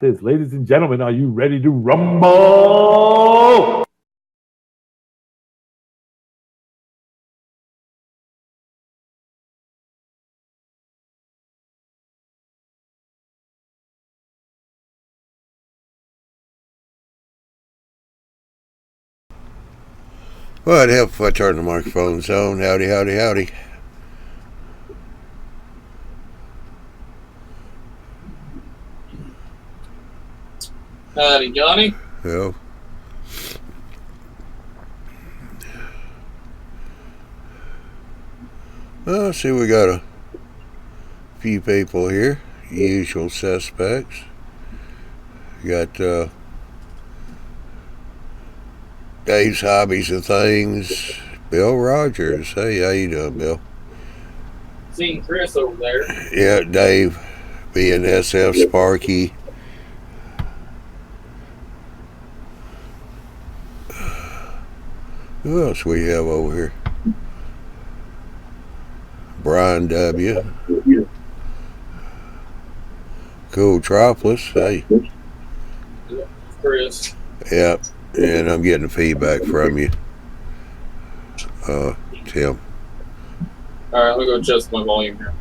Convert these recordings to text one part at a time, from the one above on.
this. Ladies and gentlemen, are you ready to rumble? Well, it'd help if I turn the microphones on. Howdy, howdy, howdy. Howdy, Johnny. Well, see, we got a few people here. Usual suspects. Got Dave's Hobbies and Things. Bill Rogers. Hey, how you doing, Bill? Seen Chris over there. Yeah, Dave, BNSF, Sparky. Who else we have over here? Brian W. Cool Tropolis. Hey. Chris. Yep. And I'm getting feedback from you, Tim. All right, let me go adjust my volume here.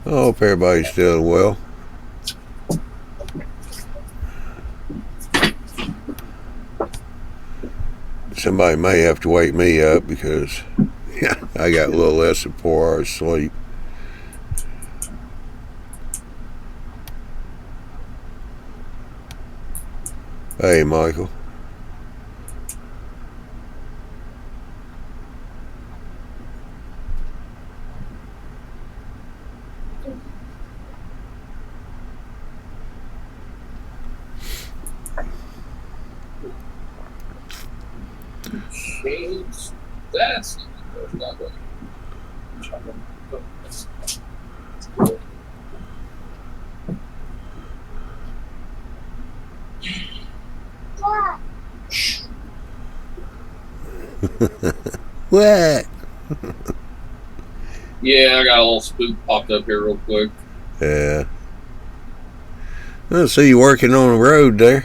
I hope everybody's doing well. Somebody may have to wake me up because I got a little less than 4 hours sleep. Hey, Michael. Shades. That's not good. What? Yeah, I got a little spook popped up here real quick. Yeah. I see you working on the road there.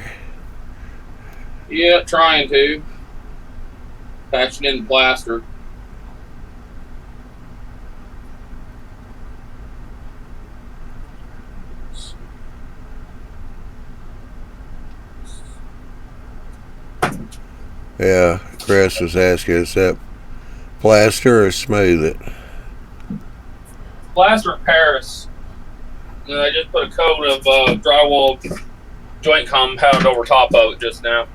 Yeah, trying to. Patching in the plaster. Yeah, Chris was asking, is that plaster or smooth it? Plaster in Paris. And I just put a coat of drywall joint compound over top of it just now.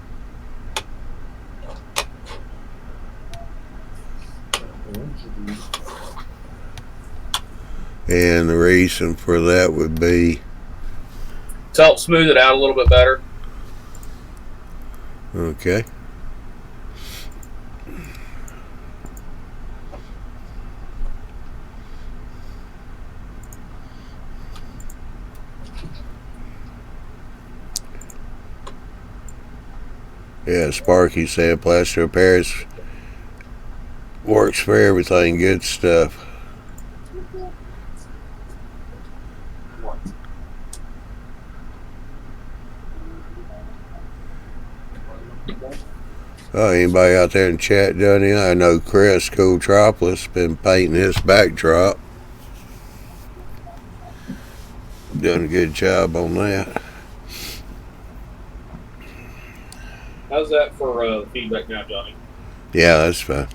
And the reason for that would be? To help smooth it out a little bit better. Okay. Yeah, Sparky said plaster of Paris works for everything. Good stuff. Oh, anybody out there in the chat doing anything? I know Chris, Cool Tropolis, been painting his backdrop. Done a good job on that. How's that for feedback now, Johnny? Yeah, that's fine.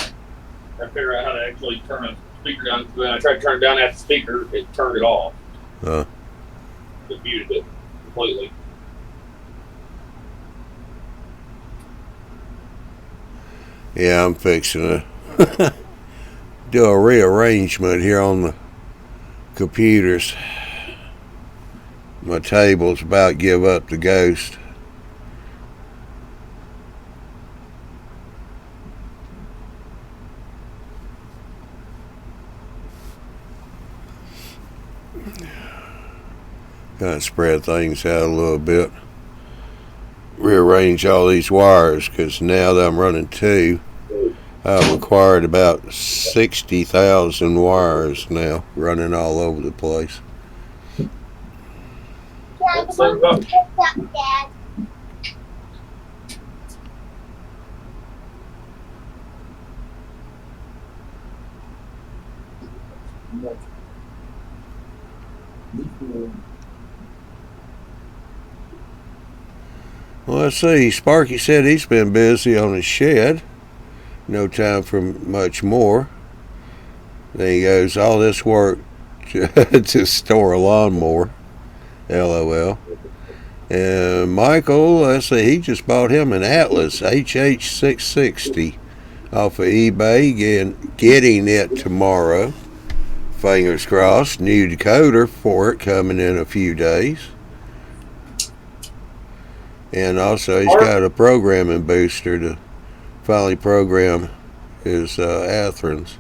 I figure out how to actually turn a speaker down. When I tried to turn it down after the speaker, it turned it off. It muted it completely. Yeah, I'm fixing to do a rearrangement here on the computers. My table's about to give up the ghost. Kind of spread things out a little bit. Rearrange all these wires because now that I'm running two, I've acquired about 60,000 wires now running all over the place. Dad, come on, pick up, Dad. Well, let's see. Sparky said he's been busy on his shed. No time for much more. Then he goes, all this work to store a lawnmower. LOL. And Michael, let's see, he just bought him an Atlas HH660 off of eBay. Getting it tomorrow. Fingers crossed. New decoder for it coming in a few days. And also he's got a programming booster to finally program his Atherons.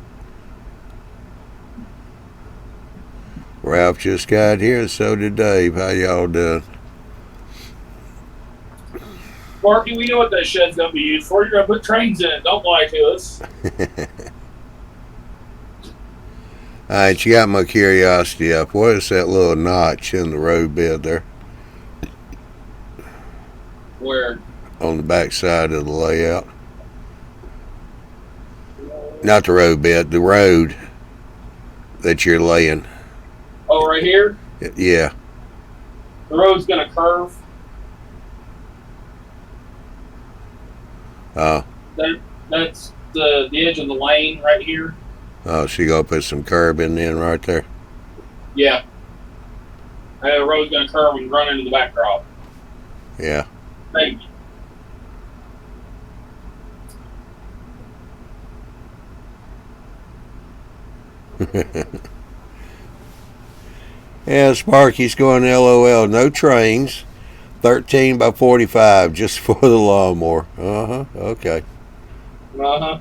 Ralph just got here, and so did Dave. How y'all doing? Marky, we know what that shed's going to be used for. You're going to put trains in it. Don't lie to us. Alright, you got my curiosity up. What is that little notch in the road bed there? Where? On the back side of the layout. Not the road bed, the road that you're laying. Oh, right here? Yeah. The road's going to curve. Oh. That's the edge of the lane right here. Oh, so you gonna put some curb in then right there? Yeah. And the road's going to curve and run into the backdrop. Yeah. Maybe. Yeah, Sparky's going LOL. No trains. 13 by 45 just for the lawnmower. Uh-huh. Okay. Uh-huh.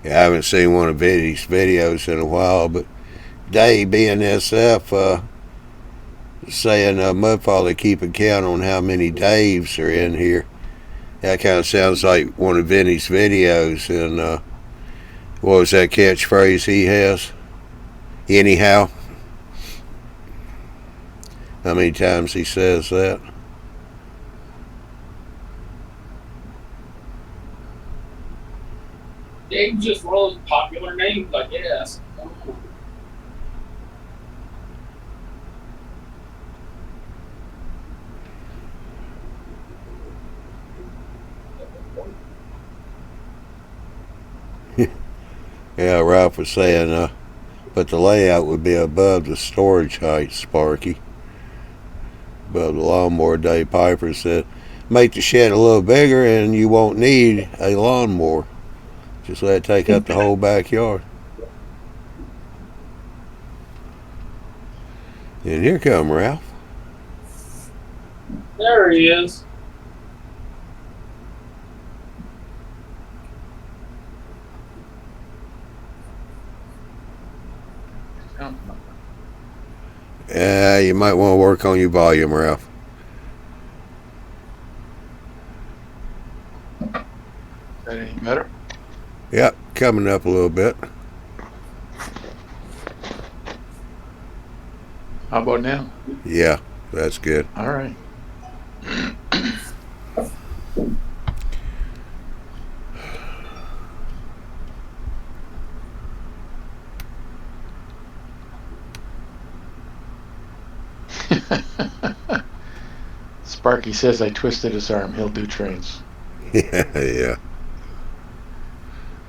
Yeah, I haven't seen one of Vinny's videos in a while, but Dave, BNSF, saying Mudfather keeping count on how many Daves are in here. That kind of sounds like one of Vinny's videos. And what was that catchphrase he has? Anyhow. How many times he says that? Dave's just one of those popular names, I guess. Yeah, Ralph was saying, but the layout would be above the storage height, Sparky. Above the lawnmower. Dave Piper said, make the shed a little bigger and you won't need a lawnmower. Just let it take up the whole backyard. And here come Ralph. There he is. You might want to work on your volume, Ralph. Is that any better? Yep, coming up a little bit. How about now? Yeah, that's good. All right. Sparky says I twisted his arm. He'll do trains. Yeah.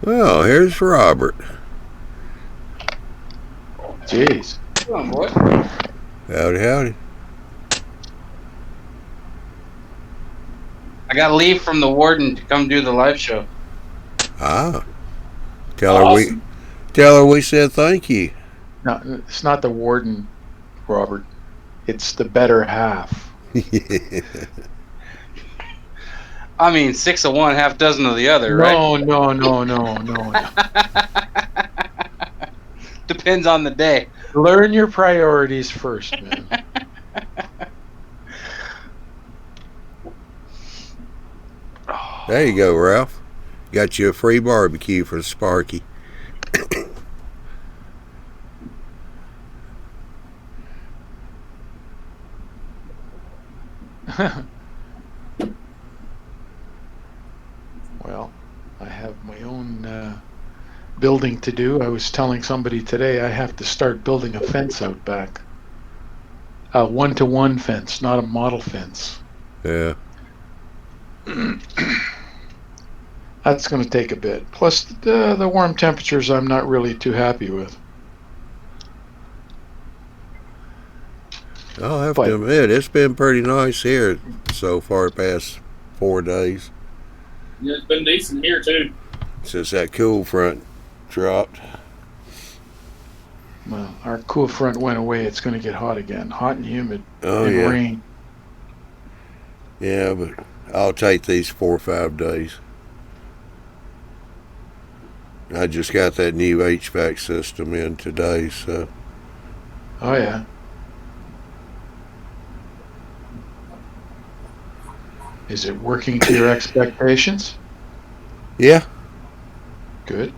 Well, here's Robert. Jeez. Come on, boy. Howdy, howdy. I got leave from the warden to come do the live show. Ah. Tell her we said thank you. No, it's not the warden. Robert. It's the better half. I mean, 6 of one, half dozen of the other, right? No. Depends on the day. Learn your priorities first, man. There you go, Ralph. Got you a free barbecue for Sparky. Well, I have my own building to do. I was telling somebody today I have to start building a fence out back. A 1-to-1 fence, not a model fence. Yeah. That's going to take a bit. Plus, the warm temperatures I'm not really too happy with. I'll have to admit, it's been pretty nice here so far the past 4 days. Yeah, it's been decent here too. Since that cool front dropped. Well, our cool front went away. It's going to get hot again. Hot and humid. Oh, and yeah. rain. Yeah, but I'll take these 4 or 5 days. I just got that new HVAC system in today, so. Oh, yeah. Is it working to your expectations? Yeah. Good.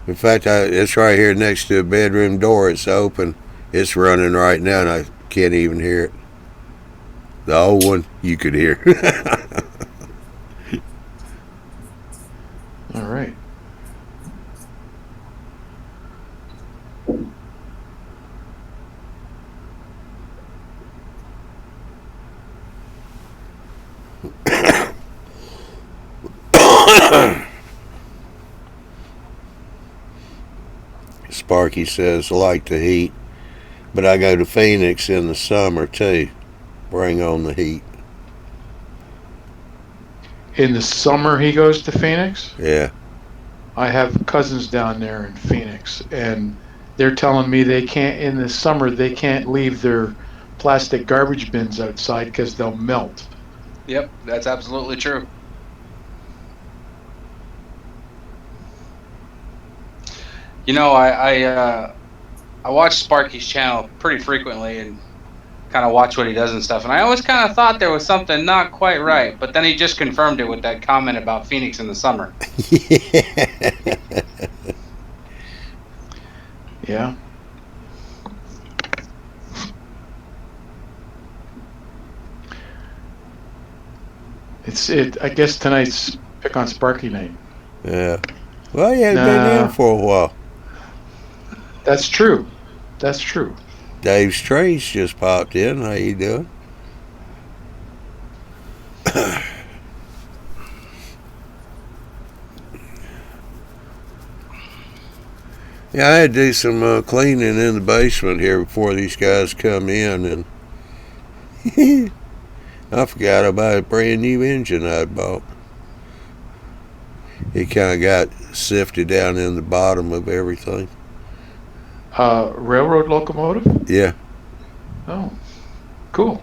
In fact, it's right here next to the bedroom door. It's open. It's running right now, and I can't even hear it. The old one, you could hear. All right. Sparky says, I like the heat, but I go to Phoenix in the summer too. Bring on the heat. In the summer, he goes to Phoenix? Yeah. I have cousins down there in Phoenix, and they're telling me they can't, in the summer, they can't leave their plastic garbage bins outside because they'll melt. Yep, that's absolutely true. You know, I watch Sparky's channel pretty frequently and kind of watch what he does and stuff. And I always kind of thought there was something not quite right, but then he just confirmed it with that comment about Phoenix in the summer. Yeah. I guess tonight's pick on Sparky night. Yeah. Well, you haven't been in for a while. That's true. That's true. Dave Strays just popped in. How you doing? Yeah, I had to do some cleaning in the basement here before these guys come in, and I forgot about a brand new engine I'd bought. It kind of got sifted down in the bottom of everything. Railroad locomotive? Yeah. Oh, cool.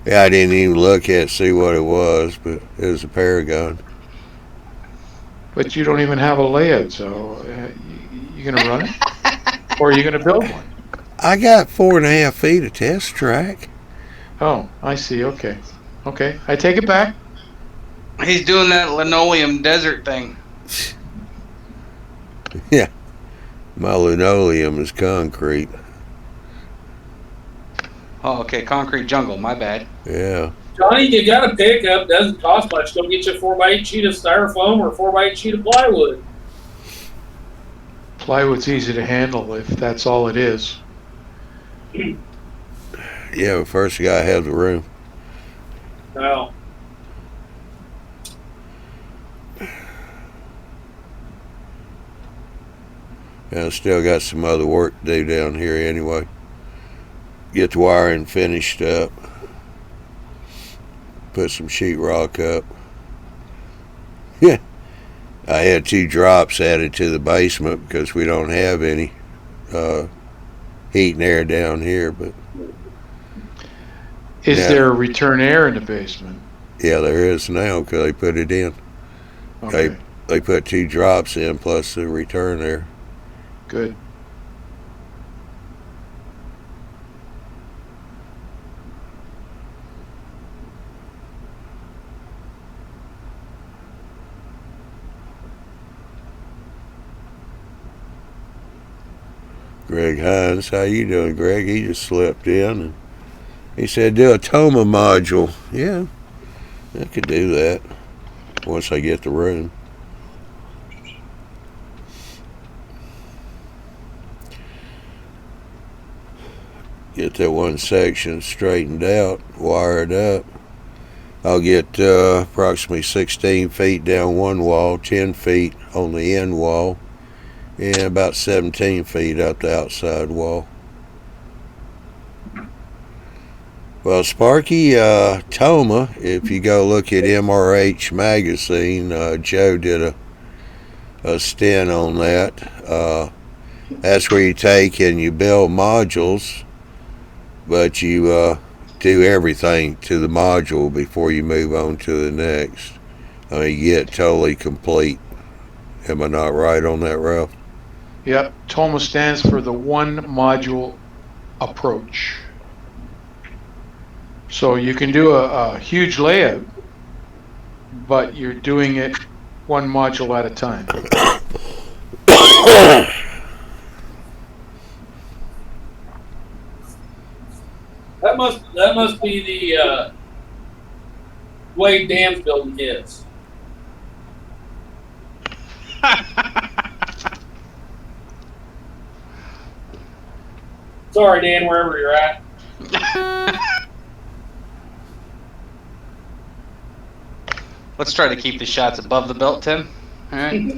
Yeah, I didn't even look at it, see what it was, but it was a Paragon. But you don't even have a layout, so you gonna run it, or are you gonna build one? I got 4.5 feet of test track. Oh, I see. Okay, okay. I take it back. He's doing that linoleum desert thing. Yeah. My linoleum is concrete. Oh, okay, concrete jungle, my bad. Yeah. Johnny, you got a pickup. Doesn't cost much. Go get you a 4x8 sheet of styrofoam or a 4x8 sheet of plywood. Plywood's easy to handle if that's all it is. Yeah, but first you gotta have the room. No. Yeah, I still got some other work to do down here anyway. Get the wiring finished up. Put some sheetrock up. Yeah. I had 2 drops added to the basement because we don't have any heat and air down here. But Is Yeah. there return air in the basement? yeah, there is now because they put it in. Okay, They put 2 drops in plus the return air. good. Greg Hines, how you doing, Greg? He just slept in, and he said do a Toma module. Yeah, I could do that once I get the room. Get that one section straightened out, wired up. I'll get approximately 16 feet down one wall, 10 feet on the end wall, and about 17 feet up the outside wall. Well, Sparky, Toma, if you go look at MRH magazine, Joe did a stint on that. That's where you take and you build modules, but you do everything to the module before you move on to the next. I mean, you get totally complete. Am I not right on that, Ralph? Yep, TOMA stands for the one module approach. So you can do a huge layout, but you're doing it one module at a time. That must be the way Dan's building his. Sorry, Dan, wherever you're at. Let's try to keep the shots above the belt, Tim. All right.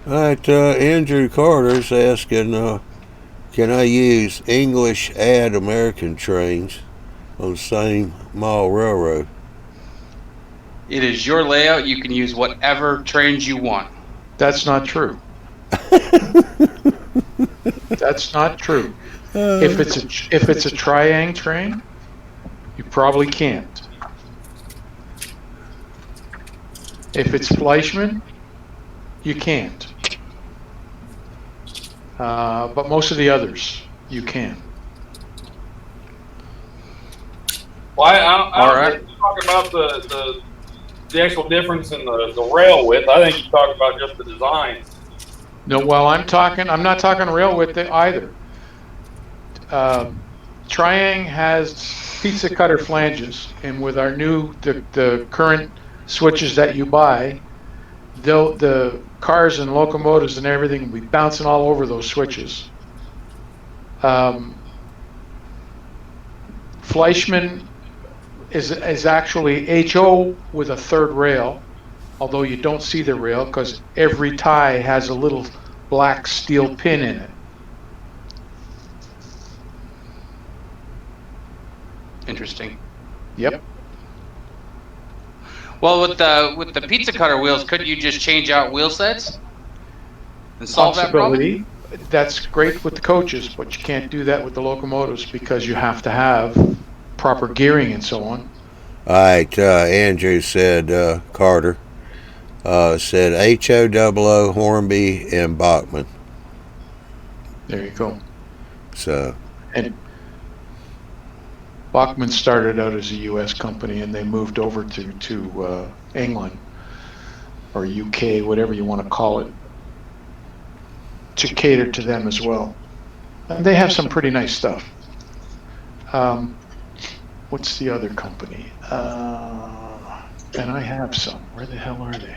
All right, Andrew Carter's asking, can I use English add American trains on the same mile railroad? It is your layout. You can use whatever trains you want. That's not true. That's not true. If it's a triang train, you probably can't. If it's Fleischmann, you can't. But most of the others, you can. Well, I don't think you're talking about the actual difference in the rail width. I think you're talking about just the design. No, well, I'm not talking rail width either. Triang has pizza cutter flanges, and with our the current switches that you buy, the cars and locomotives and everything will be bouncing all over those switches. Fleischmann is actually HO with a third rail, although you don't see the rail because every tie has a little black steel pin in it. Interesting. Yep. Well, with the pizza cutter wheels, couldn't you just change out wheel sets and solve that problem? That's great with the coaches, but you can't do that with the locomotives because you have to have proper gearing and so on. All right, Andrew said, Carter said HOOO, Hornby, and Bachman. There you go. So, and Bachman started out as a U.S. company, and they moved over to England or UK, whatever you want to call it, to cater to them as well. And they have some pretty nice stuff. What's the other company? And I have some. Where the hell are they?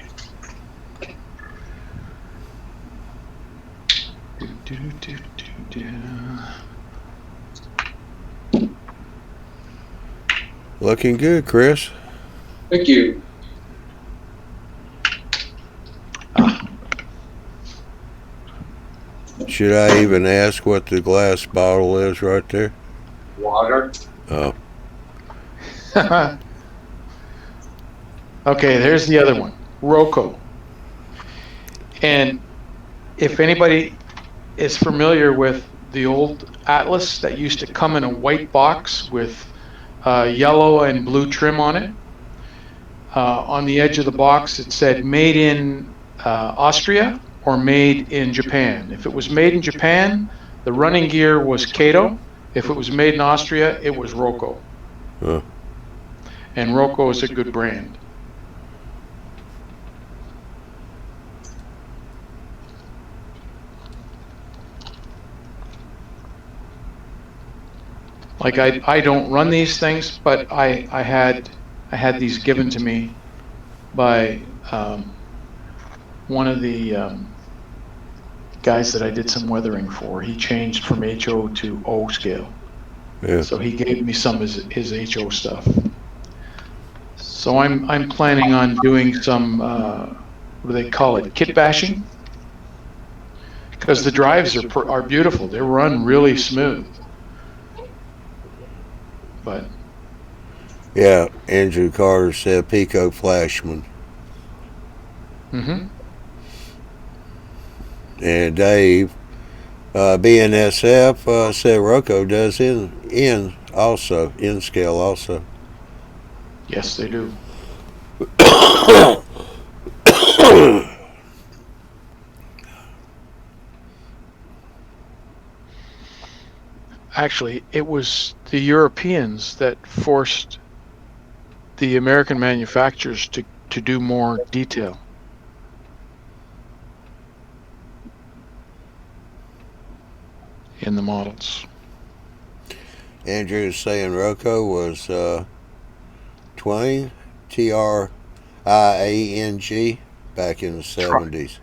looking good, Chris. Thank you. Should I even ask what the glass bottle is right there? Water. Oh, Okay, there's the other one, Roco. And if anybody is familiar with the old Atlas that used to come in a white box with yellow and blue trim on it, on the edge of the box it said made in Austria or made in Japan. If it was made in Japan, the running gear was Kato. If it was made in Austria, it was Roco. huh. And Roco is a good brand. Like I don't run these things, but I had these given to me by one of the guys that I did some weathering for. He changed from HO to O scale. Yeah. So he gave me some of his HO stuff. So I'm planning on doing some what do they call it, kit bashing, because the drives are beautiful. They run really smooth. But Yeah, Andrew Carter said Pico Flashman. mm-hmm. And Dave, BNSF, said Roco does in also, in scale also. Yes, they do. Actually, it was the Europeans that forced the American manufacturers to do more detail. In the models. Andrew is saying Roco was Twain, Triang, back in the 70s.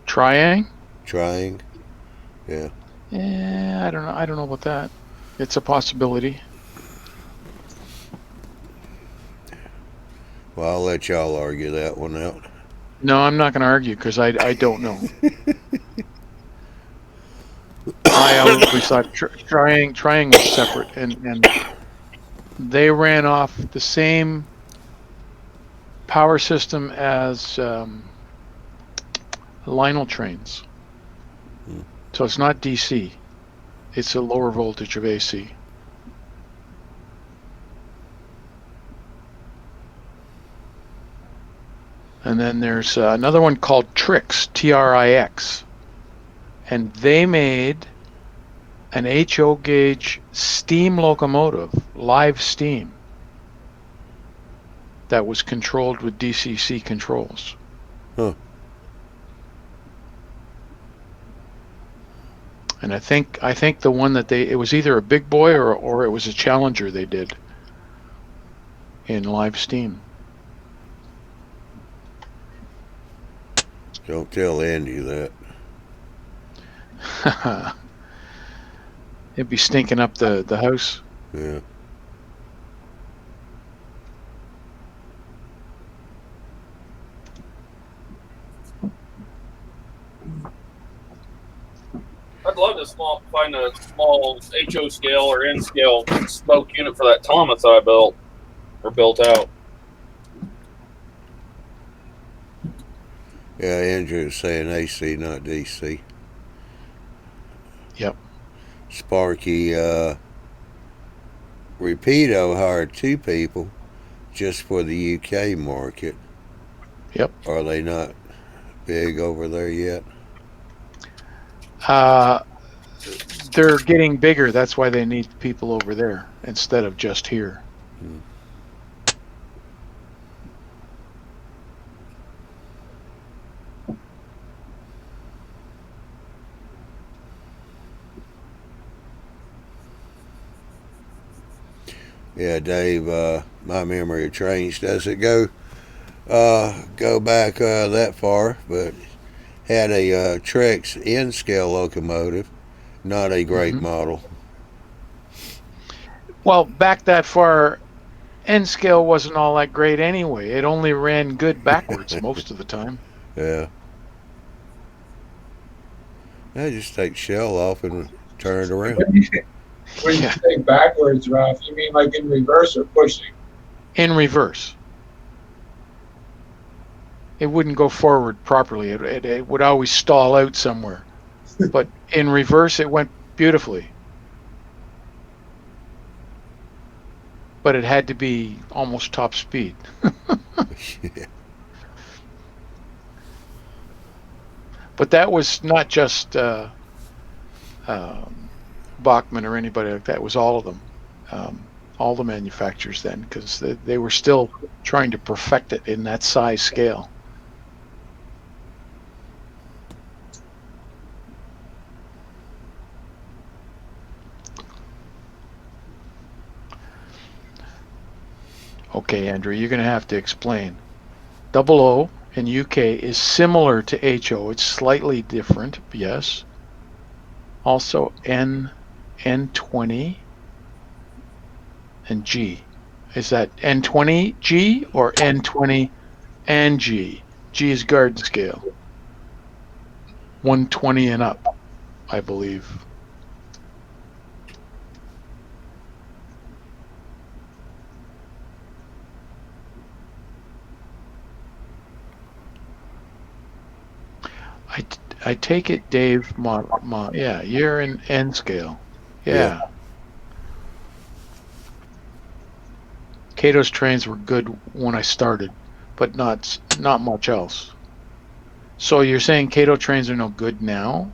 Triang? Triang, yeah. Yeah, I don't know. I don't know about that. It's a possibility. Well, I'll let y'all argue that one out. No, I'm not going to argue because I don't know. I always thought Triang was separate, and they ran off the same power system as Lionel trains. So it's not DC. It's a lower voltage of AC. And then there's another one called Trix, Trix. And they made an HO gauge steam locomotive, live steam, that was controlled with DCC controls. Huh. And I think the one that it was either a big boy or it was a Challenger they did in live steam. Don't tell Andy that. It'd be stinking up the house. Yeah. I'd love to find a small HO scale or N scale smoke unit for that Thomas I built out. Yeah, Andrew's saying AC, not DC. Yep. Sparky, Repeato hired 2 people just for the UK market. Yep. Are they not big over there yet? They're getting bigger. That's why they need people over there instead of just here. Yeah, Dave, my memory of trains doesn't go back that far, but had a Trex N-scale locomotive, not a great model. Well, back that far, N scale wasn't all that great anyway. It only ran good backwards most of the time. Yeah. I just take shell off and turn it around. When you Yeah, say backwards, Ralph, you mean like in reverse or pushing? in reverse. It wouldn't go forward properly. It would always stall out somewhere. But in reverse, it went beautifully. But it had to be almost top speed. Yeah. But that was not just Bachman or anybody like that. It was all of them, all the manufacturers then, because they were still trying to perfect it in that size scale. Okay, Andrew, you're going to have to explain. Double O in UK is similar to HO. It's slightly different, yes. Also N20 and G. Is that N20G or N20 and G? G is garden scale. 120 and up, I believe. I take it, Dave. Yeah, you're in N scale. Yeah. Cato's trains were good when I started, but not much else. So you're saying Cato trains are no good now?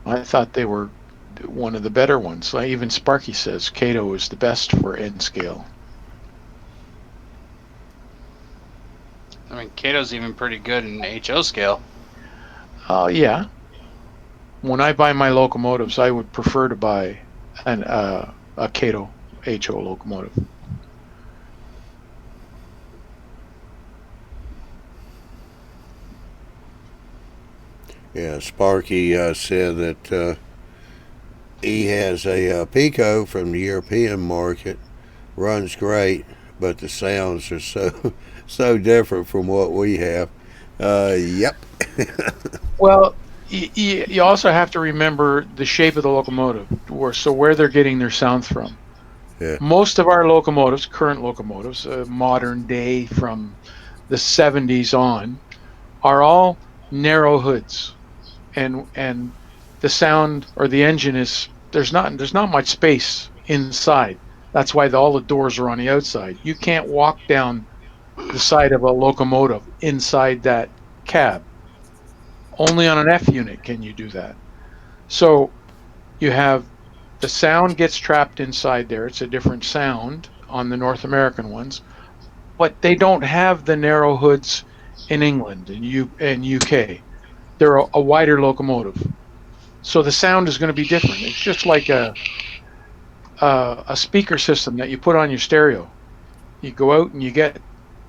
I thought they were one of the better ones. Like even Sparky says Cato is the best for N scale. I mean, Cato's even pretty good in HO scale. Yeah. When I buy my locomotives, I would prefer to buy a Cato HO locomotive. Yeah, Sparky said that he has a Pico from the European market, runs great, but the sounds are so different from what we have. Yep. Well, you also have to remember the shape of the locomotive, where they're getting their sounds from. Yeah. Most of our locomotives, current locomotives, modern day from the 70s on, are all narrow hoods, and the sound or the engine is there's not much space inside. That's why all the doors are on the outside. You can't walk down the side of a locomotive inside that cab. Only on an F unit can you do that. So you have the sound gets trapped inside there. It's a different sound on the North American ones, but they don't have the narrow hoods in England and UK. They're a wider locomotive, so the sound is going to be different. It's just like a speaker system that you put on your stereo. You go out and you get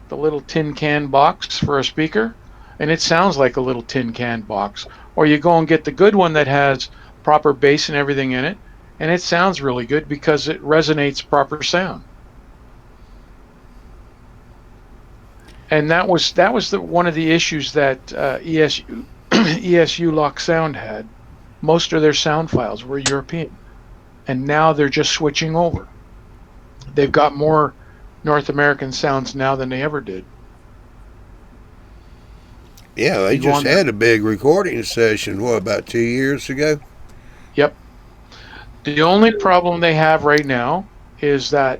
the little tin can box for a speaker, and it sounds like a little tin can box. Or you go and get the good one that has proper bass and everything in it, and it sounds really good because it resonates proper sound. And that was one of the issues that ESU Lock Sound had. Most of their sound files were European, and now they're just switching over. They've got more North American sounds now than they ever did. Yeah, they just had a big recording session, about 2 years ago? Yep. The only problem they have right now is that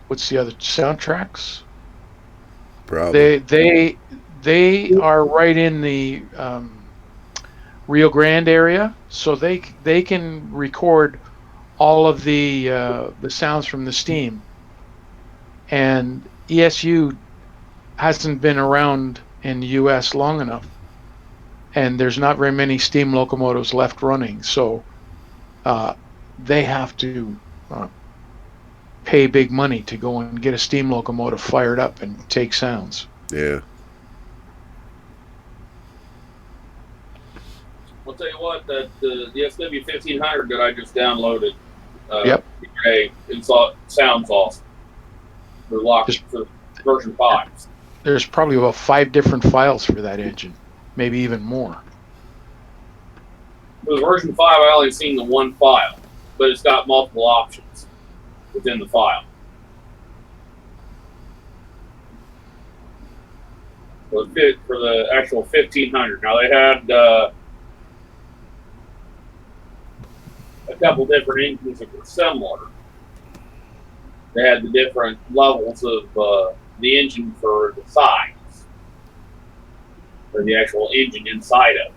what's the other soundtracks? Probably. They are right in the Rio Grande area, so they can record all of the sounds from the steam. And ESU hasn't been around in the U.S. long enough, and there's not very many steam locomotives left running, so they have to pay big money to go and get a steam locomotive fired up and take sounds. Yeah. I'll tell you what, the SW 1500 that I just downloaded, Yep, today, it sounds awesome. They're locked for version 5. there's probably about 5 different files for that engine. maybe even more. For the version 5, I only seen the one file, but it's got multiple options within the file. For the actual 1500. Now, they had a couple different engines that were similar. They had the different levels of the engine for the size, or the actual engine inside of it.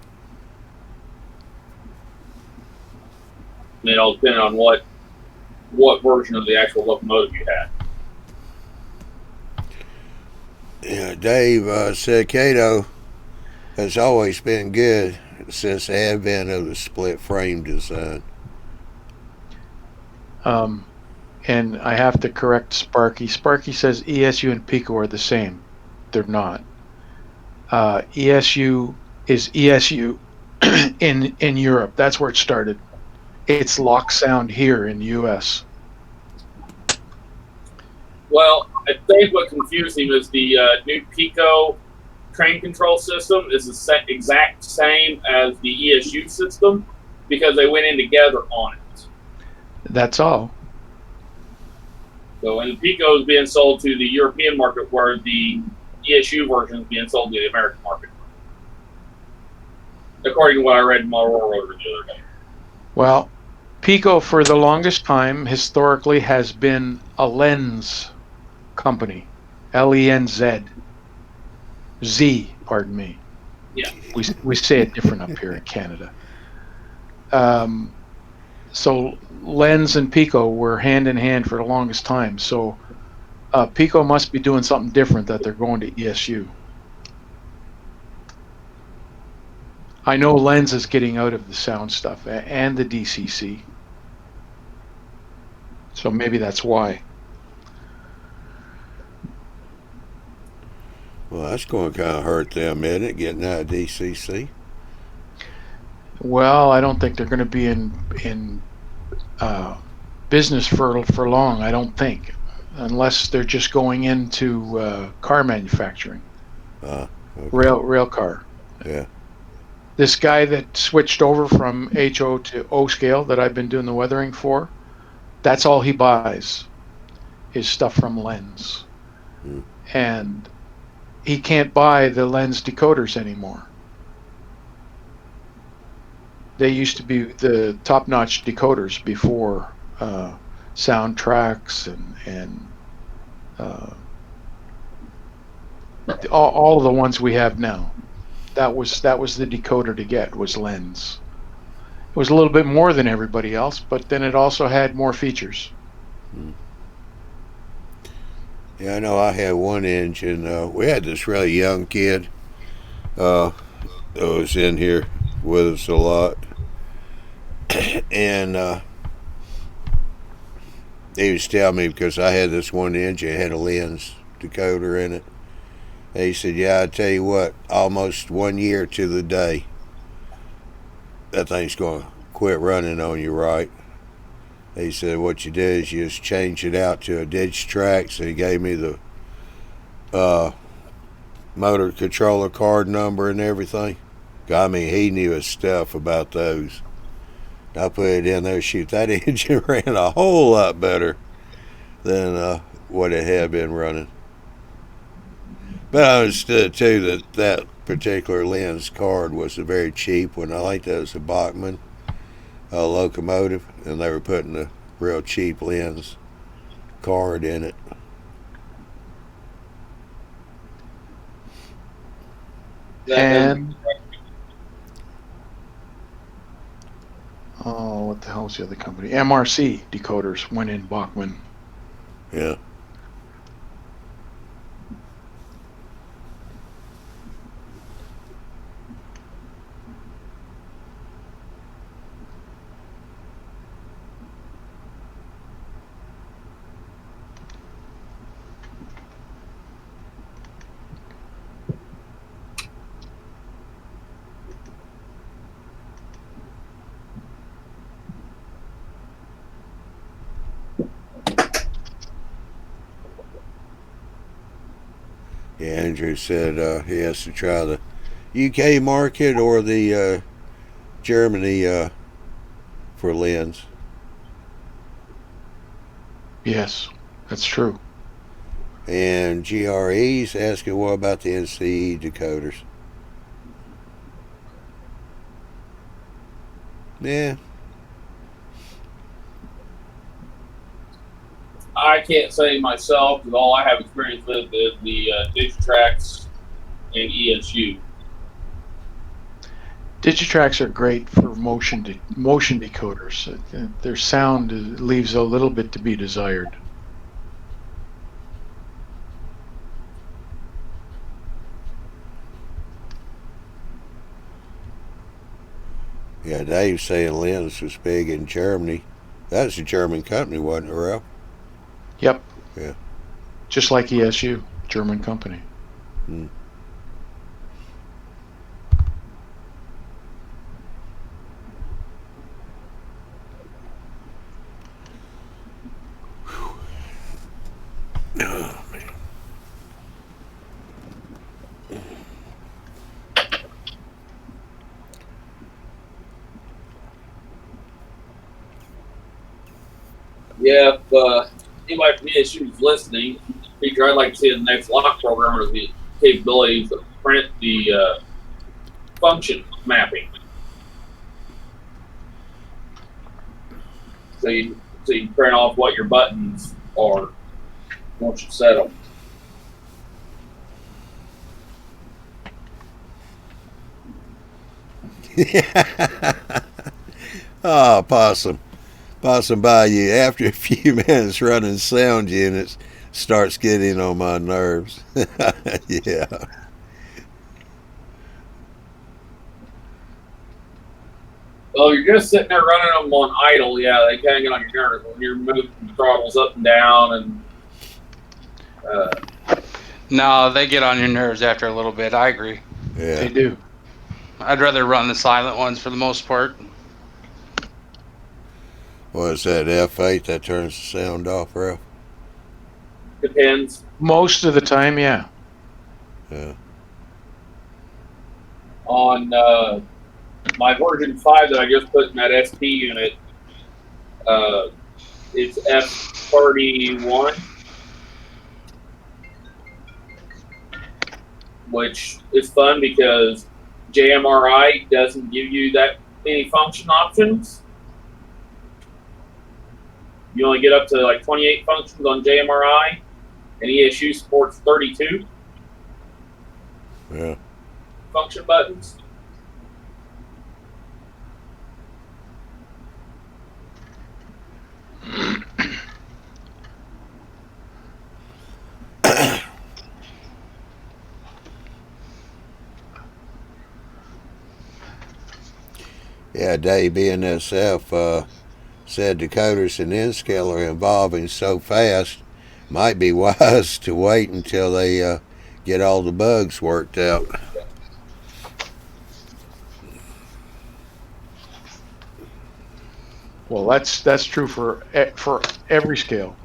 And it all depended on what version of the actual locomotive you had. Yeah, Dave said Cato has always been good since the advent of the split frame design. And I have to correct Sparky. Sparky says ESU and Pico are the same. They're not. ESU is ESU in Europe. That's where it started. It's lock sound here in the U.S. Well, I think what confused him is the new Pico train control system is the exact same as the ESU system because they went in together on it. That's all. So, and the Pico is being sold to the European market, where the ESU version is being sold to the American market, according to what I read in my Aurora Rotor the other day. Well, Pico for the longest time historically has been a lens company, Lenz. Z, pardon me. Yeah. We say it different up here in Canada. So Lens and Pico were hand in hand for the longest time. So Pico must be doing something different that they're going to ESU. I know Lens is getting out of the sound stuff and the DCC. So maybe that's why. Well, that's going to kind of hurt them, isn't it, getting out of DCC? Well, I don't think they're going to be in business for long. I don't think, unless they're just going into car manufacturing, Okay. rail car. Yeah. This guy that switched over from HO to O scale that I've been doing the weathering for, that's all he buys is stuff from Lens. And he can't buy the Lens decoders anymore. They used to be the top-notch decoders before soundtracks and all the ones we have now. That was the decoder to get, was Lens. It was a little bit more than everybody else, but then it also had more features. Yeah, I know I had one engine. We had this really young kid that was in here with us a lot. And he was telling me, because I had this one engine, it had a lens decoder in it. And he said, yeah, I tell you what, almost 1 year to the day, that thing's going to quit running on you, right? He said, what you do is you just change it out to a Digitrack. So he gave me the motor controller card number and everything. I mean, he knew his stuff about those. I put it in there, shoot, that engine ran a whole lot better than what it had been running. But I understood, too, that particular lens card was a very cheap one. I think that was a Bachmann locomotive, and they were putting a real cheap lens card in it. And what the hell was the other company? MRC decoders went in Bachmann. Yeah. Yeah, Andrew said he has to try the UK market or the Germany for lens? Yes, that's true. And GRE's asking, what about the NCE decoders? Yeah. I can't say myself because all I have experience with is the Digitrax and ESU. Digitracks are great for motion decoders. Their sound leaves a little bit to be desired. Yeah, Dave's saying lens was big in Germany. That's a German company, wasn't it, Ralph? Yep. Yeah. Just like ESU, German company. Hmm. Oh, man. Yeah, if anybody from ESU is listening, feature I'd like to see in the next lock program are the capabilities to print the function mapping. So you print off what your buttons are once you set them. Oh, Possum. Possum Bayou. After a few minutes running sound units, starts getting on my nerves. Yeah. Well, you're just sitting there running them on idle. Yeah, they kind of get on your nerves when you're moving the throttles up and down and. No, they get on your nerves after a little bit. I agree. Yeah. They do. I'd rather run the silent ones for the most part. What's that, F8 that turns the sound off, Ralph? Depends. Most of the time, yeah. Yeah. On my version 5 that I just put in that SP unit, it's F31, which is fun because JMRI doesn't give you that many function options. You only get up to like 28 functions on JMRI, and ESU supports 32 Yeah. function buttons. Yeah, Dave BNSF said decoders and N-scale are evolving so fast, might be wise to wait until they get all the bugs worked out. Well, that's true for every scale.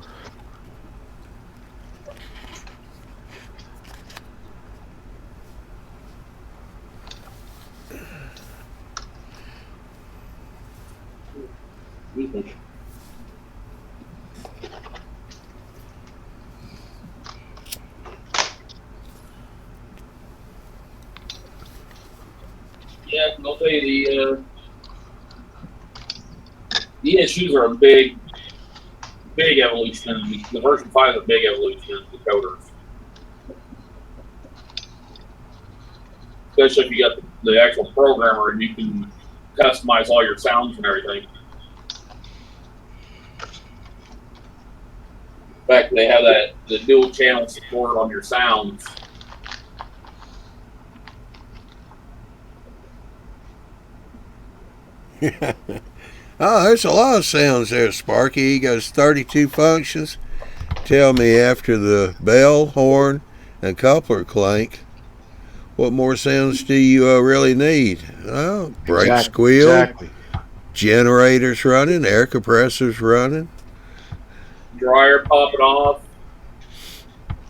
Yeah, I'll tell you the ESUs are a big evolution. The version 5 is a big evolution in decoders. Especially if you got the actual programmer and you can customize all your sounds and everything. In fact, they have the dual channel support on your sounds. Oh, there's a lot of sounds there, Sparky. He goes 32 functions. Tell me, after the bell, horn, and coupler clank, what more sounds do you really need? Well, brake squeal, Exactly. generators running, air compressors running. Dryer popping off,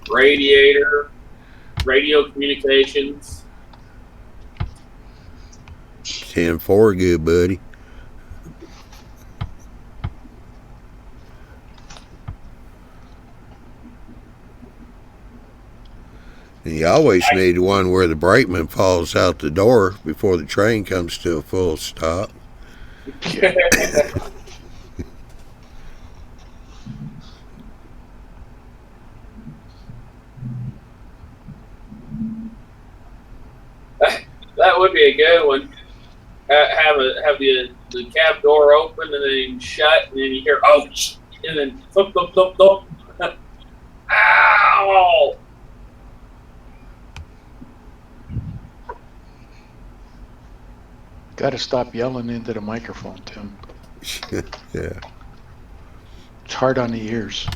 radiator, radio communications. 10-4, good buddy. And you always need one where the brakeman falls out the door before the train comes to a full stop. That would be a good one. Have the cab door open and then shut, and then you hear oh, and then thump thump thump thump. Ow! Got to stop yelling into the microphone, Tim. Yeah. It's hard on the ears.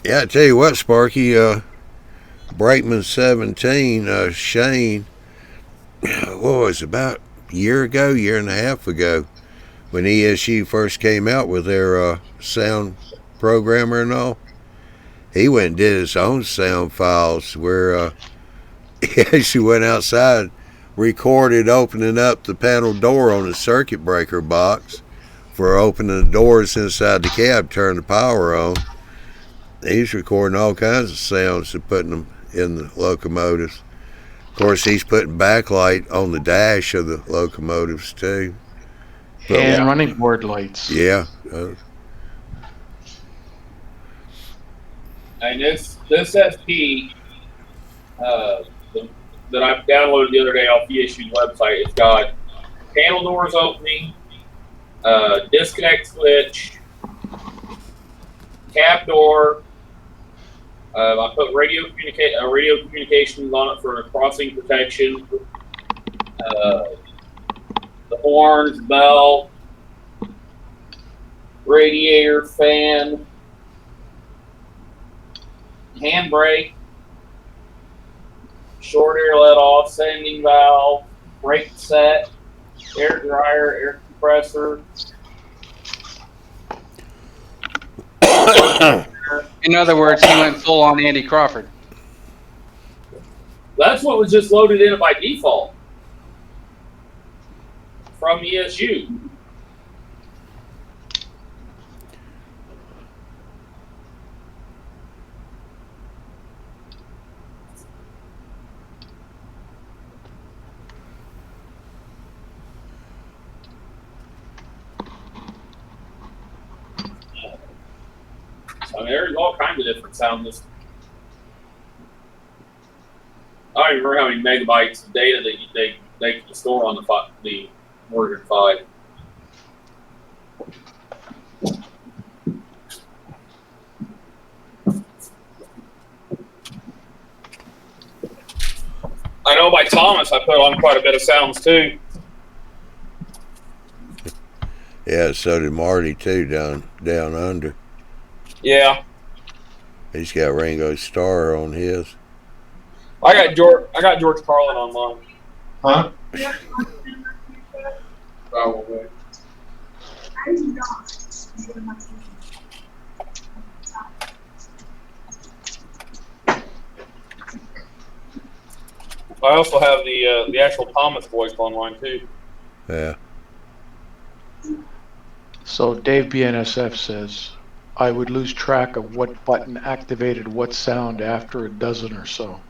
Yeah, I tell you what, Sparky, Brakeman 17, Shane, what was it, about a year and a half ago, when ESU first came out with their sound programmer and all, he went and did his own sound files where he actually went outside, recorded opening up the panel door on the circuit breaker box for opening the doors inside the cab, turn the power on. He's recording all kinds of sounds and putting them in the locomotives. Of course, he's putting backlight on the dash of the locomotives too. But, And running board lights. Yeah. And this SP that I've downloaded the other day off the issued website, it's got panel doors opening, disconnect switch, cab door. I put radio communications on it for crossing protection. The horns, bell, radiator, fan, handbrake, short air let off, sending valve, brake set, air dryer, air compressor. In other words, he went full on Andy Crawford. That's what was just loaded in by default from ESU. I mean, there's all kinds of different sounds. I don't even remember how many megabytes of data that they can store on the version 5. I know by Thomas I put on quite a bit of sounds too. Yeah, so did Marty too, down under. Yeah. He's got Ringo Starr on his. I got George Carlin on mine. Huh? Probably. I also have the actual Thomas voice on mine too. Yeah. So Dave BNSF says, I would lose track of what button activated what sound after a dozen or so.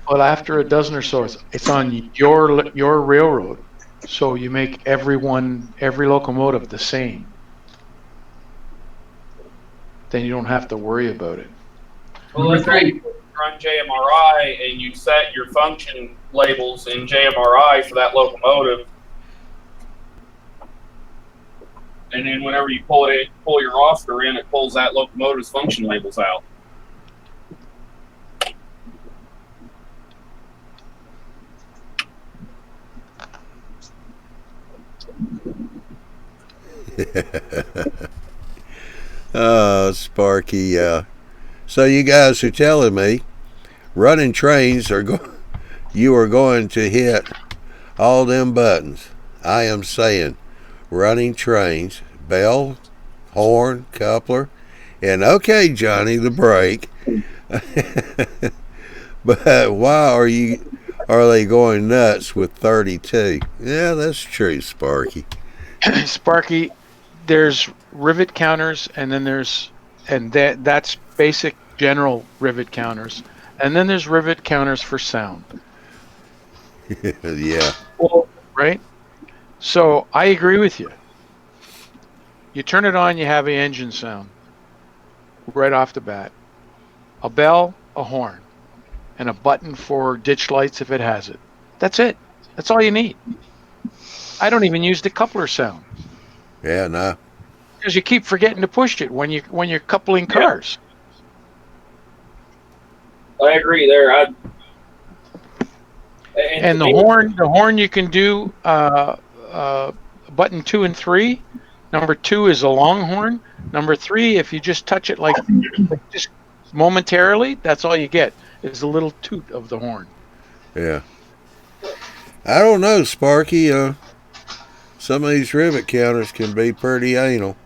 Well, after a dozen or so, it's on your railroad. So you make every locomotive the same. Then you don't have to worry about it. Well, that's right. You run JMRI and you set your function labels in JMRI for that locomotive. And then whenever you pull your roster in, it pulls that locomotive's function labels out. Oh, Sparky. So you guys are telling me running trains you are going to hit all them buttons. I am saying running trains, bell, horn, coupler, and okay, Johnny, the brake. But why are are they going nuts with 32? Yeah, that's true, Sparky. Sparky, there's rivet counters, and then that's basic general rivet counters, and then there's rivet counters for sound, Yeah. Well, right? So I agree with you. You turn it on, you have an engine sound right off the bat. A bell, a horn, and a button for ditch lights if it has it. That's it. That's all you need. I don't even use the coupler sound Yeah, no. because you keep forgetting to push it when you're coupling cars. I agree there. And the horn you can do button 2 and 3. Number 2 is a long horn. Number 3, if you just touch it like just momentarily, that's all you get is a little toot of the horn. Yeah. I don't know, Sparky. Some of these rivet counters can be pretty anal.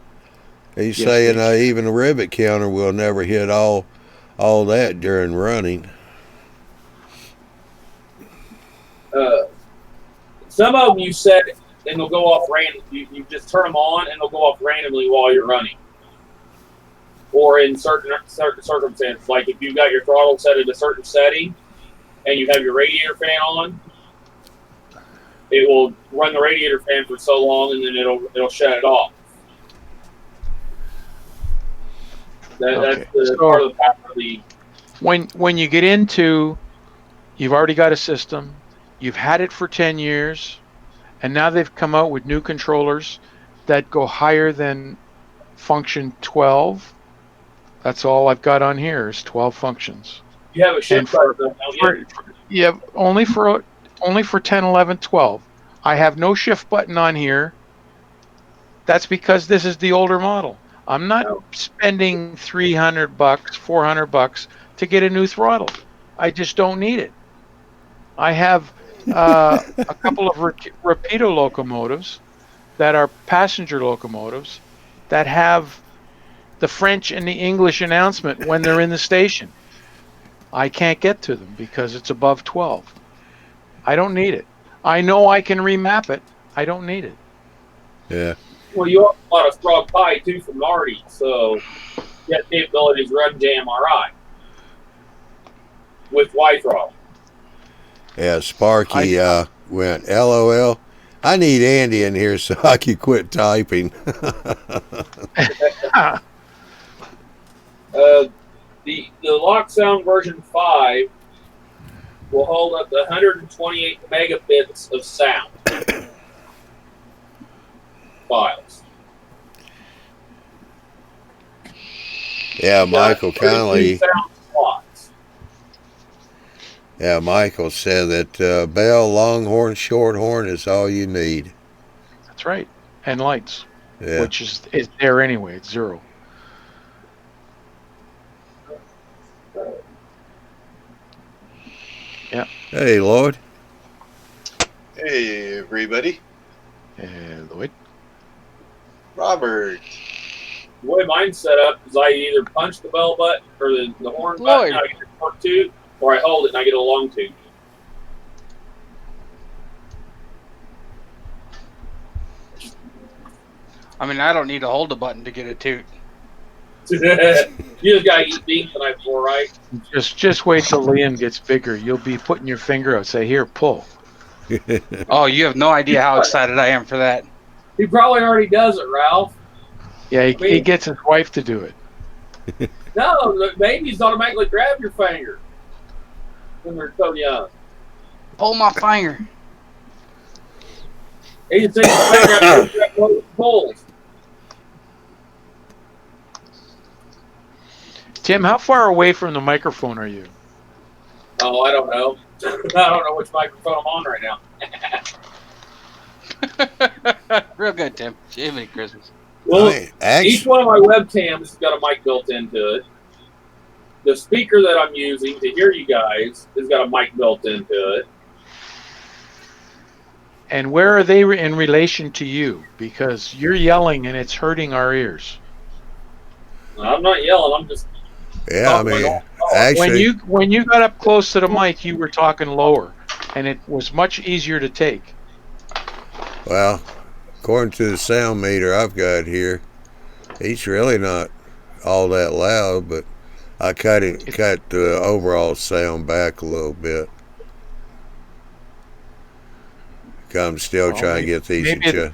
He's Yes, saying they even a rivet counter will never hit all that during running. Some of them you set and they'll go off random. You just turn them on and they'll go off randomly while you're running. Or in certain circumstances, like if you've got your throttle set at a certain setting and you have your radiator fan on, it will run the radiator fan for so long and then it'll shut it off. That's the part of the power of the. When you get into, you've already got a system, you've had it for 10 years, and now they've come out with new controllers that go higher than function 12. That's all I've got on here is 12 functions. You have a shift button, don't you? Yeah, only for 10, 11, 12. I have no shift button on here. That's because this is the older model. I'm not spending $300, $400 to get a new throttle. I just don't need it. I have a couple of Rapido locomotives that are passenger locomotives that have the French and the English announcement when they're in the station. I can't get to them because it's above 12. I don't need it. I know I can remap it. I don't need it. Yeah. Well, you have a lot of frog pie too from Marty, so you have capabilities to run JMRI with Y throttle. Yeah, Sparky went, LOL. I need Andy in here so I can quit typing. The Lock Sound version 5 will hold up to 128 megabits of sound files. Yeah, Michael Connolly. Sound slots. Yeah, Michael said that bell, longhorn, shorthorn is all you need. That's right. And lights, Yeah. which is there anyway. It's 0. Yeah. Hey, Lloyd. Hey, everybody. Lloyd. Robert. The way mine's set up is I either punch the bell button or the horn button and I get a short tooth, or I hold it and I get a long tooth. I mean, I don't need to hold the button to get a toot. You just gotta eat beans the night before, right? Just wait till Liam gets bigger. You'll be putting your finger out. Say, here, pull. Oh, you have no idea how excited I am for that. He probably already does it, Ralph. Yeah, he gets his wife to do it. No, the babies automatically grab your finger when they're so young. Pull my finger. He just takes his finger out and grabs pulls. Tim, how far away from the microphone are you? Oh, I don't know. I don't know which microphone I'm on right now. Real good, Tim. Jiminy Christmas. Well, Actually, each one of my webcams has got a mic built into it. The speaker that I'm using to hear you guys has got a mic built into it. And where are they in relation to you? Because you're yelling and it's hurting our ears. I'm not yelling. I'm just yeah, I mean, actually, When you got up close to the mic, you were talking lower. and it was much easier to take. Well, according to the sound meter I've got here, he's really not all that loud, but I cut the overall sound back a little bit. I'm still trying to get these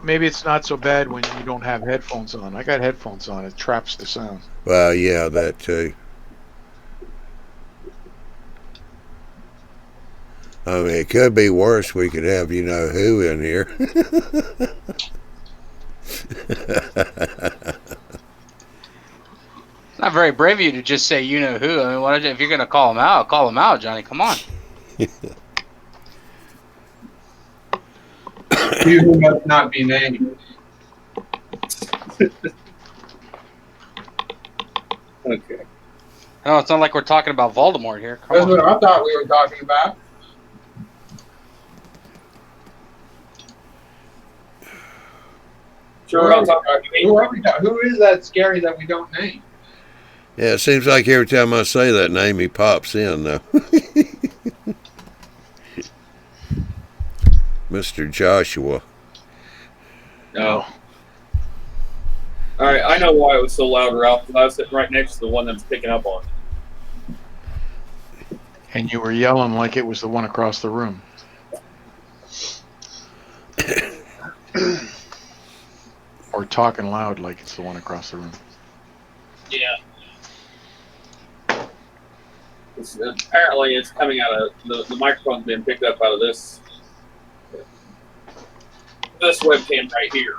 Maybe it's not so bad when you don't have headphones on. I got headphones on. It traps the sound. Well, yeah, that too. I mean, it could be worse. We could have you know who in here. It's not very brave of you to just say you know who. I mean, if you're going to call him out, Johnny. Come on. You who must not be named. Okay. No, it's not like we're talking about Voldemort here. Come That's on. what I thought we were talking about. Sure, we're not talking about Who is that scary that we don't name? Yeah, it seems like every time I say that name, he pops in, though. Mr. Joshua. No. All right, I know why it was so loud, Ralph, because I was sitting right next to the one that's picking up on it. And you were yelling like it was the one across the room. Or talking loud like it's the one across the room. Yeah. Apparently, it's coming out of the microphone's being picked up out of this webcam right here.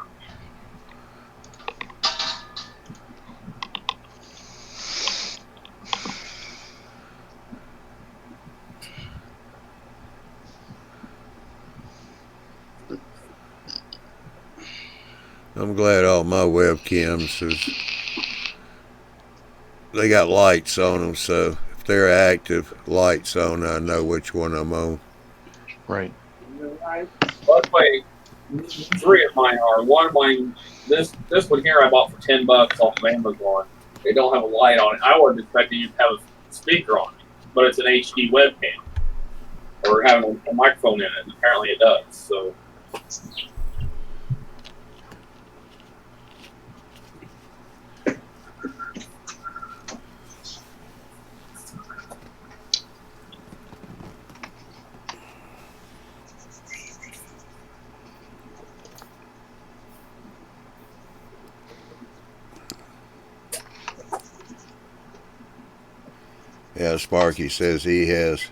I'm glad all my webcams they got lights on them, so if they're active, lights on, I know which one I'm on. Right. By the way, 3 of mine are. One of mine, this one here I bought for $10 off of Amazon. They don't have a light on it. I wasn't expecting you to have a speaker on it, but it's an HD webcam. Or having a microphone in it, and apparently it does. So. Yeah, Sparky says he has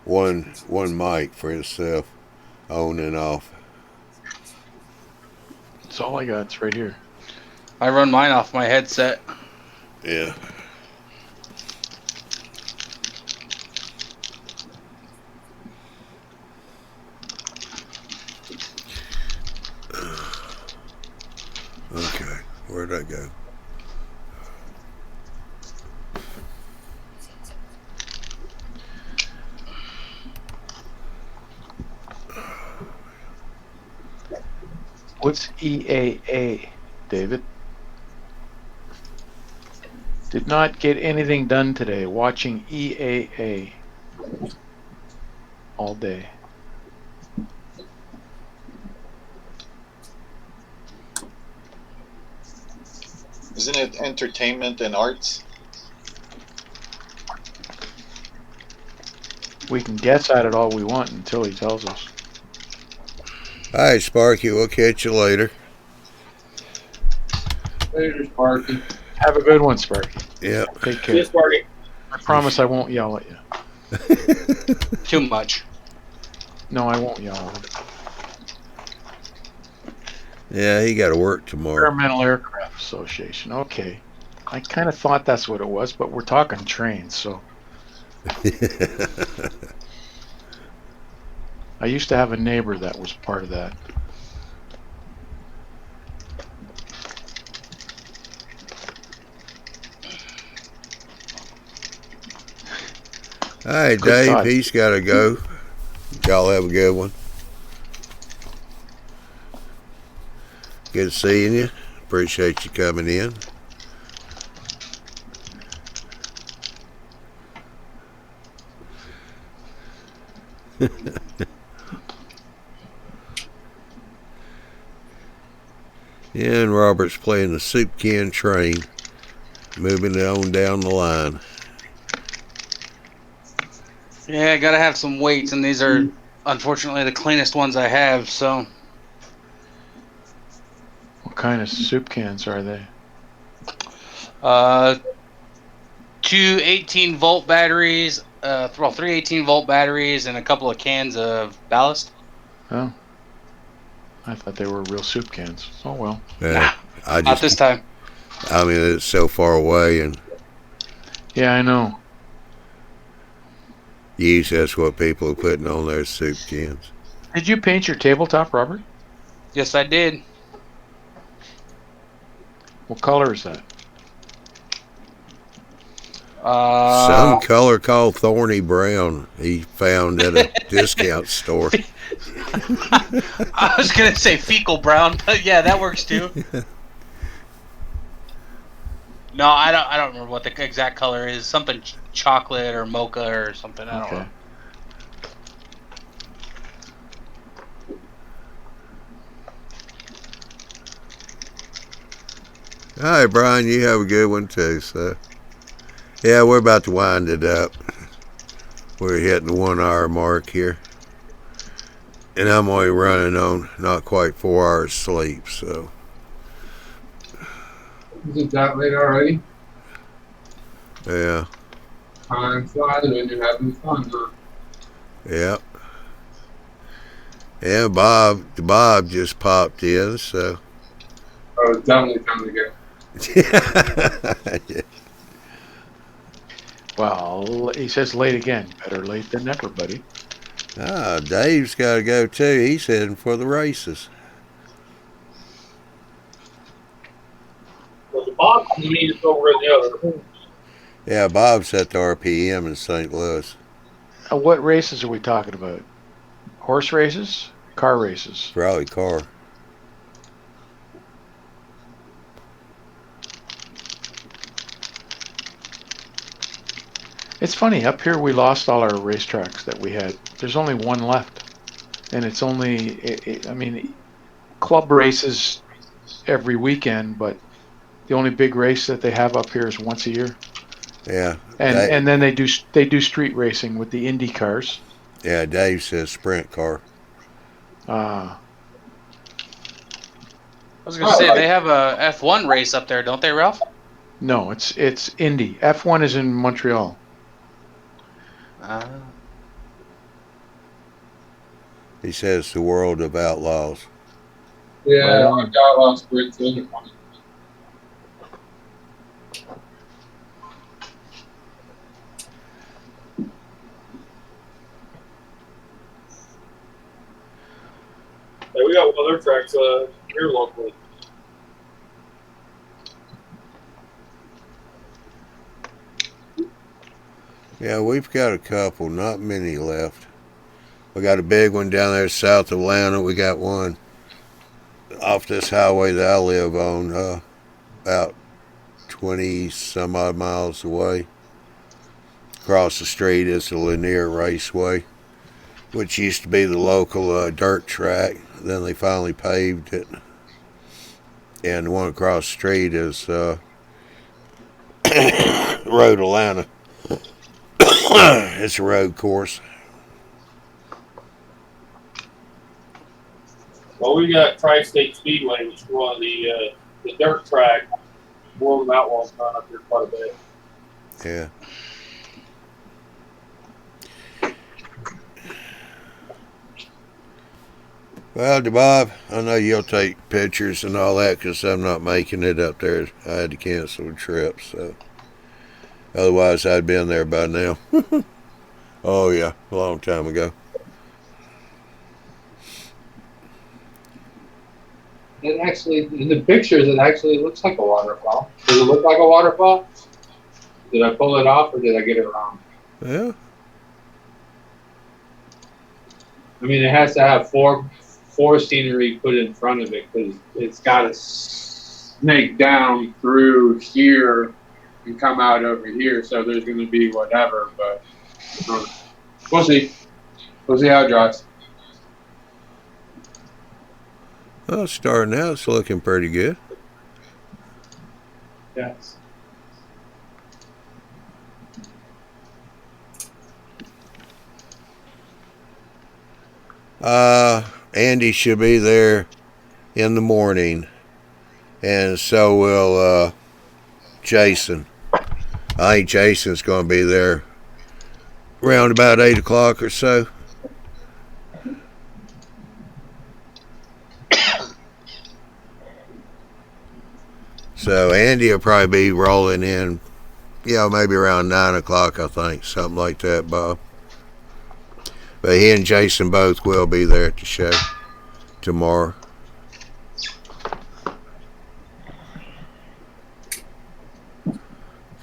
one mic for himself, on and off. That's all I got. It's right here. I run mine off my headset. Yeah. Okay, where'd I go? What's EAA, David? Did not get anything done today. Watching EAA all day. Isn't it entertainment and arts? We can guess at it all we want until he tells us. All right, Sparky, we'll catch you later. Later, Sparky. Have a good one, Sparky. Yeah. Take care. Yes, Sparky. I promise I won't yell at you. Too much. No, I won't yell at you. Yeah, he got to work tomorrow. Experimental Aircraft Association. Okay. I kind of thought that's what it was, but we're talking trains, so. I used to have a neighbor that was part of that. All right, Good Dave, thought. he's got to go. Y'all have a good one. Good seeing you. Appreciate you coming in. Yeah, and Robert's playing the soup can train, moving it on down the line. Yeah, I gotta have some weights, and these are unfortunately the cleanest ones I have. So, What kind of soup cans are they? two 18-volt batteries, well, three 18-volt batteries, and a couple of cans of ballast. Oh, I thought they were real soup cans. Oh well. Nah, I not this time. I mean, it's so far away, and Yeah, I know. usually that's what people are putting on their soup cans. Did you paint your tabletop, Robert? Yes, I did. What color is that? Some color called thorny brown he found at a discount store. I was gonna say fecal brown, but yeah, that works too. No, I don't remember what the exact color is. Something chocolate or mocha or something. I don't know. All right, Brian, you have a good one too. So, yeah, we're about to wind it up. We're hitting the 1 hour mark here. And I'm only running on not quite 4 hours sleep, so. Is it that late already? Yeah. Time flies when you're having fun, huh? Yep. Yeah, Bob just popped in, so. Oh, it's definitely time to go. Yeah. Well, he says late again. Better late than never, buddy. Ah, Dave's got to go too. He's heading for the races. Well, the box means it's over in the other corner. Yeah, Bob's at the RPM in St. Louis. What races are we talking about? Horse races? Car races? Probably car. It's funny, up here we lost all our racetracks that we had. There's only one left. And it's only, I mean, club races every weekend, but the only big race that they have up here is once a year. Yeah. And then they do street racing with the Indy cars. Yeah, Dave says sprint car. I was gonna say they have a F1 race up there, don't they, Ralph? No, it's Indy. F1 is in Montreal. He says the world of outlaws. Yeah, I've got a lot of sprints in it. Yeah, we got one other tracks here locally. Yeah, we've got a couple, not many left. We got a big one down there south of Atlanta. We got one off this highway that I live on, about 20 some odd miles away. Across the street is the Lanier Raceway, which used to be the local dirt track. Then they finally paved it. And the one across the street is Road Atlanta. It's a road course. Well, we got Tri-State Speedway, which is one of the dirt track World of Outlaws run up here quite a bit. Yeah. Well, Bob, I know you'll take pictures and all that because I'm not making it up there. I had to cancel the trip, so otherwise I'd been there by now. Oh yeah, a long time ago. It actually, in the pictures, it actually looks like a waterfall. Does it look like a waterfall? Did I pull it off or did I get it wrong? Yeah. I mean, it has to have four scenery put in front of it because it's got to snake down through here and come out over here. So there's going to be whatever, but we'll see. We'll see how it dries. Well, starting out, it's looking pretty good. Yes. Andy should be there in the morning, and so will Jason. I think Jason's going to be there around about 8 o'clock or so. So Andy will probably be rolling in, maybe around 9 o'clock, I think, something like that, Bob. But he and Jason both will be there at the show tomorrow.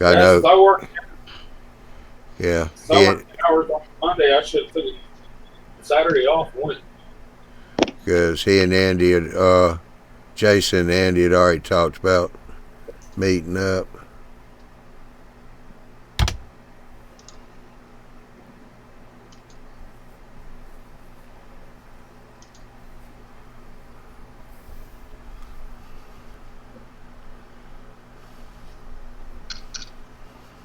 I know. I work. Yeah. I work hours on Monday. I should have took Saturday off. Went. Because he and Andy had, Jason and Andy had already talked about meeting up.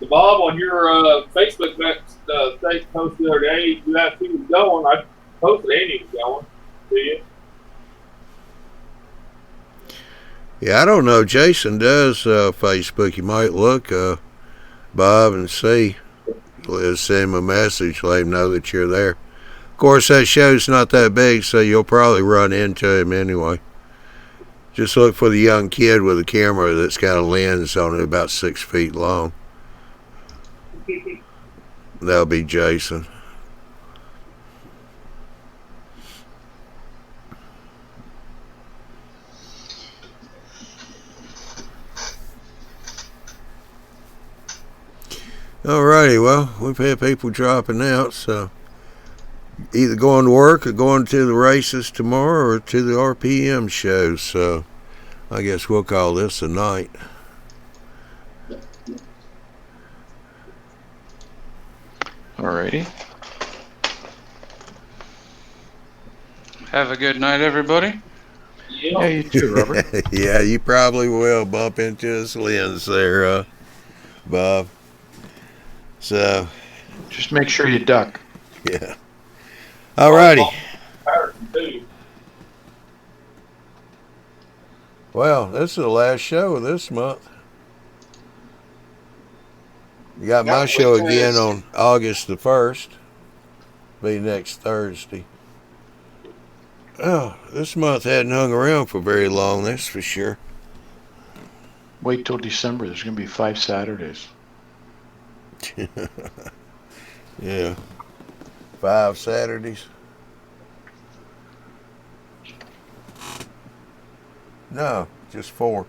Bob, on your Facebook thing post the other day, you asked who was going. I posted Andy was going. Do you? Yeah, I don't know. Jason does Facebook. You might look, Bob, and see. Send him a message. Let him know that you're there. Of course, that show's not that big, so you'll probably run into him anyway. Just look for the young kid with a camera that's got a lens on it about 6 feet long. That'll be Jason. Alrighty, well, we've had people dropping out, so either going to work or going to the races tomorrow or to the RPM show, so I guess we'll call this a night. Alrighty. Have a good night, everybody. Yeah, you too, Robert. Yeah, you probably will bump into his lens there, Bob. So, just make sure you duck. Yeah. Alrighty. Well, this is the last show of this month. You got my show again on August the 1st. Be next Thursday. Oh, this month hadn't hung around for very long, that's for sure. Wait till December. There's going to be 5 Saturdays. Yeah. 5 Saturdays. No, just 4.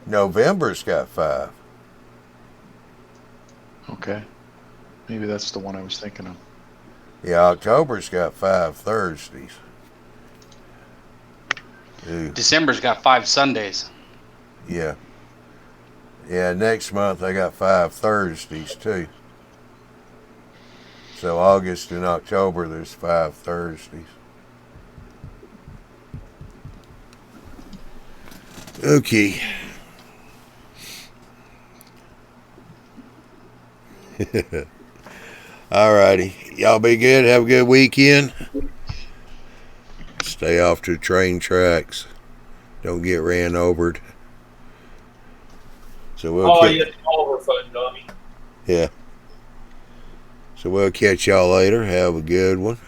November's got 5. Okay. Maybe that's the one I was thinking of. Yeah, October's got 5 Thursdays. Ooh. December's got 5 Sundays. Yeah. Yeah, next month I got 5 Thursdays too. So August and October there's 5 Thursdays. Okay. Alrighty. Y'all be good. Have a good weekend. Stay off the train tracks. Don't get ran over. So we'll yeah, all over fun, dummy. Yeah. So we'll catch y'all later. Have a good one.